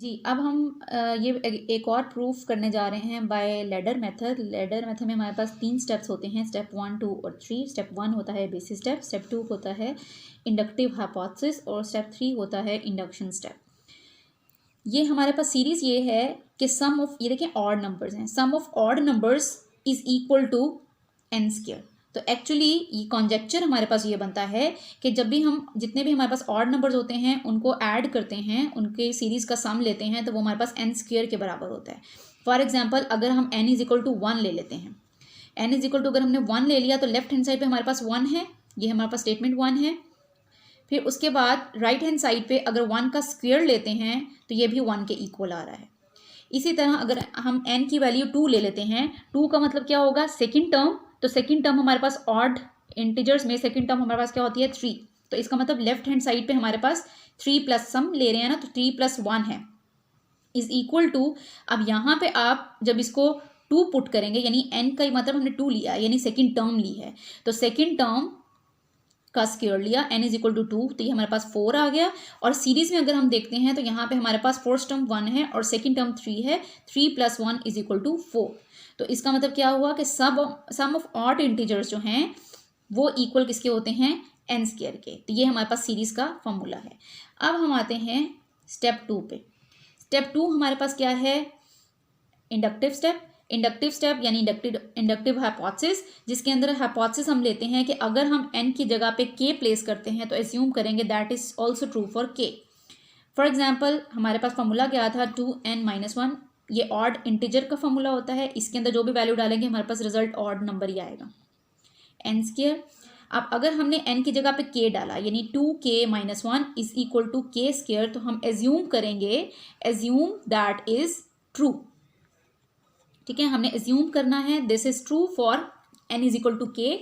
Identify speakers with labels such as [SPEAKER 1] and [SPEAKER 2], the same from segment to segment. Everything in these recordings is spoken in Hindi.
[SPEAKER 1] जी, अब हम ये एक और प्रूफ करने जा रहे हैं by ladder method. Ladder method में हमारे पास 3 स्टेप्स होते हैं, स्टेप 1, 2 और 3। स्टेप 1 होता है बेसिस स्टेप, स्टेप 2 होता है इंडक्टिव हाइपोथेसिस और स्टेप 3 होता है इंडक्शन स्टेप। ये हमारे पास सीरीज ये है कि सम ऑफ, ये देखें ऑड नंबर्स हैं, sum of odd numbers is equal to n square. तो एक्चुअली ये कॉन्जेक्चर हमारे पास ये बनता है कि जब भी हम जितने भी हमारे पास ऑड नंबर्स होते हैं उनको ऐड करते हैं, उनके सीरीज का सम लेते हैं, तो वो हमारे पास एन स्क्वायर के बराबर होता है। फॉर एग्जाम्पल अगर हम एन इज इक्वल टू 1 ले लेते हैं, एन इज इक्वल टू अगर हमने 1 ले लिया तो लेफ्ट हैंड साइड पे हमारे पास 1 है, ये हमारे पास स्टेटमेंट 1 है। फिर उसके बाद राइट हैंड साइड पे अगर 1 का स्क्वायर लेते हैं तो ये भी 1 के इक्वल आ रहा है। इसी तरह अगर हम n की वैल्यू 2 ले लेते हैं, 2 का मतलब क्या होगा, सेकंड टर्म। तो सेकंड टर्म हमारे पास ऑड इंटीजर्स में सेकंड टर्म हमारे पास क्या होती है, 3। तो इसका मतलब लेफ्ट हैंड साइड पे हमारे पास 3 प्लस सम ले रहे हैं ना, तो 3 प्लस 1 है इज इक्वल टू। अब यहाँ पे आप जब इसको 2 पुट करेंगे, यानी n का मतलब हमने 2 लिया यानी सेकेंड टर्म ली है, तो सेकेंड टर्म का स्क्वायर लिया, n इज इक्वल टू 2, तो ये हमारे पास 4 आ गया। और सीरीज में अगर हम देखते हैं तो यहाँ पे हमारे पास फर्स्ट टर्म 1 है और सेकंड टर्म 3 है, 3 प्लस 1 इज इक्वल टू 4। तो इसका मतलब क्या हुआ कि सम ऑफ ऑड इंटीजर्स जो हैं वो इक्वल किसके होते हैं, एन स्क्वायर के। तो ये हमारे पास सीरीज का फॉर्मूला है। अब हम आते हैं स्टेप 2 पे। स्टेप 2 हमारे पास क्या है, इंडक्टिव स्टेप। इंडक्टिव स्टेप यानी इंडक्टिव हाइपोथेसिस, जिसके अंदर हाइपोथेसिस हम लेते हैं कि अगर हम n की जगह पे k प्लेस करते हैं तो एज्यूम करेंगे that is also true for k। For example हमारे पास फॉर्मूला क्या था, 2n-1, ये ऑड इंटीजर का फॉर्मूला होता है। इसके अंदर जो भी वैल्यू डालेंगे हमारे पास रिजल्ट ऑड नंबर ही आएगा, एन स्क्वायर। अब अगर हमने n की जगह पे k डाला यानी 2k-1 is equal to k square, तो हम एज्यूम करेंगे, एज्यूम दैट इज ट्रू। ठीक है, हमने एज्यूम करना है this is true for n is equal to k।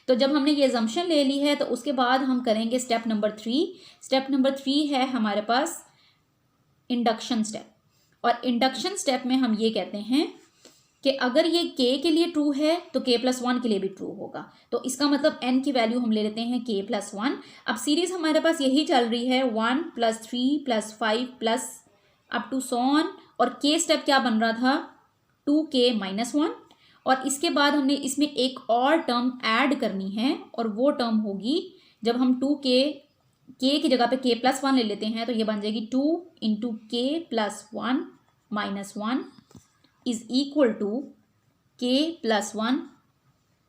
[SPEAKER 1] तो जब हमने ये एजम्पशन ले ली है तो उसके बाद हम करेंगे स्टेप नंबर 3। स्टेप नंबर 3 है हमारे पास इंडक्शन स्टेप। और इंडक्शन स्टेप में हम ये कहते हैं कि अगर ये k के लिए ट्रू है तो k प्लस 1 के लिए भी ट्रू होगा। तो इसका मतलब n की वैल्यू हम ले लेते हैं k प्लस 1। अब सीरीज हमारे पास यही चल रही है, 1 plus 3 plus 5 plus up to so on. और k स्टेप क्या बन रहा था, 2k-1। और इसके बाद हमने इसमें एक और टर्म ऐड करनी है और वो टर्म होगी जब हम k की जगह पे k प्लस 1 ले लेते हैं तो ये बन जाएगी 2 into k plus 1 minus 1 is equal to k plus 1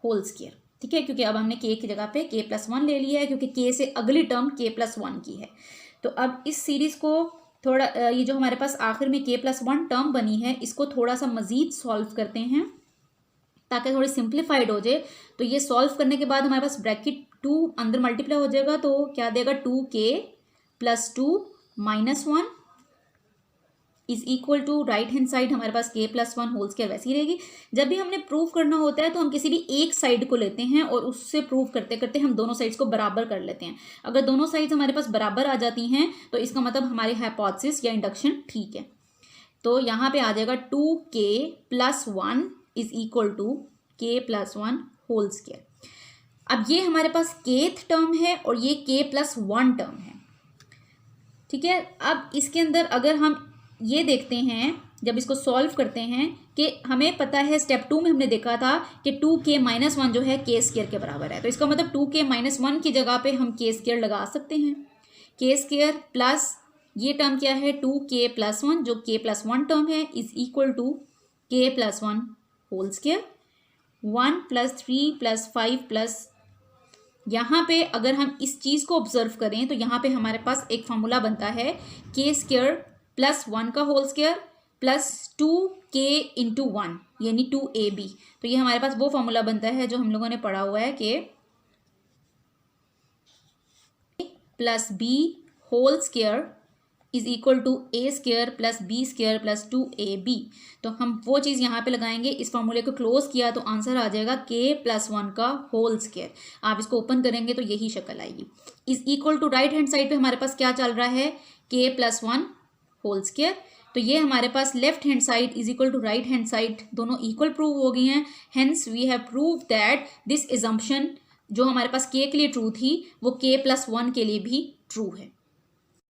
[SPEAKER 1] whole square. ठीक है, क्योंकि अब हमने k की जगह पे k प्लस 1 ले लिया है क्योंकि k से अगली टर्म k प्लस 1 की है। तो अब इस सीरीज को थोड़ा, ये जो हमारे पास आखिर में k प्लस 1 टर्म बनी है इसको थोड़ा सा मजीद सॉल्व करते हैं ताकि थोड़ी सिंप्लीफाइड हो जाए। तो ये सॉल्व करने के बाद हमारे पास ब्रैकेट 2 अंदर मल्टीप्लाई हो जाएगा, तो क्या देगा, 2k plus 2 minus 1 is equal to right hand side हमारे पास k प्लस 1 होल स्क्वायर वैसी रहेगी। जब भी हमने प्रूव करना होता है तो हम किसी भी एक साइड को लेते हैं और उससे प्रूव करते करते हम दोनों साइड्स को बराबर कर लेते हैं। अगर दोनों साइड्स हमारे पास बराबर आ जाती हैं तो इसका मतलब हमारी हाइपोथेसिस या इंडक्शन ठीक है। तो यहाँ पे आ जाएगा 2k plus 1 is equal to k plus 1 whole square. अब ये हमारे पास kth टर्म है और ये k प्लस 1 टर्म है। ठीक है, अब इसके अंदर अगर हम ये देखते हैं, जब इसको सॉल्व करते हैं कि हमें पता है स्टेप 2 में हमने देखा था कि 2k-1 जो है k स्क्वायर के बराबर है। तो इसका मतलब 2k-1 की जगह पे हम k स्क्वायर लगा सकते हैं। k स्क्वायर प्लस ये टर्म क्या है, 2k प्लस 1 जो k प्लस 1 टर्म है is equal to k plus 1 whole square. 1 plus 3 plus 5 plus, यहाँ पे अगर हम इस चीज़ को ऑब्जर्व करें तो यहाँ पे हमारे पास एक फॉर्मूला बनता है k स्क्वायर प्लस 1 का whole square plus 2k into 1 यानी 2ab। तो ये हमारे पास वो फॉर्मूला बनता है जो हम लोगों ने पढ़ा हुआ है कि plus b whole square is equal to a square plus b square plus 2ab। तो हम वो चीज़ यहाँ पे लगाएंगे, इस फॉर्मूले को क्लोज किया तो आंसर आ जाएगा k प्लस 1 का होल स्क्वायर। आप इसको ओपन करेंगे तो यही शक्ल आएगी। Is equal to right hand side पे हमारे पास क्या चल रहा है, k प्लस 1 होल स्क्वायर। तो ये हमारे पास left hand side is equal to right hand side दोनों इक्वल प्रूव हो गई हैं। Hence we have prove that this assumption जो हमारे पास k के लिए ट्रू थी वो k प्लस 1 के लिए भी ट्रू है।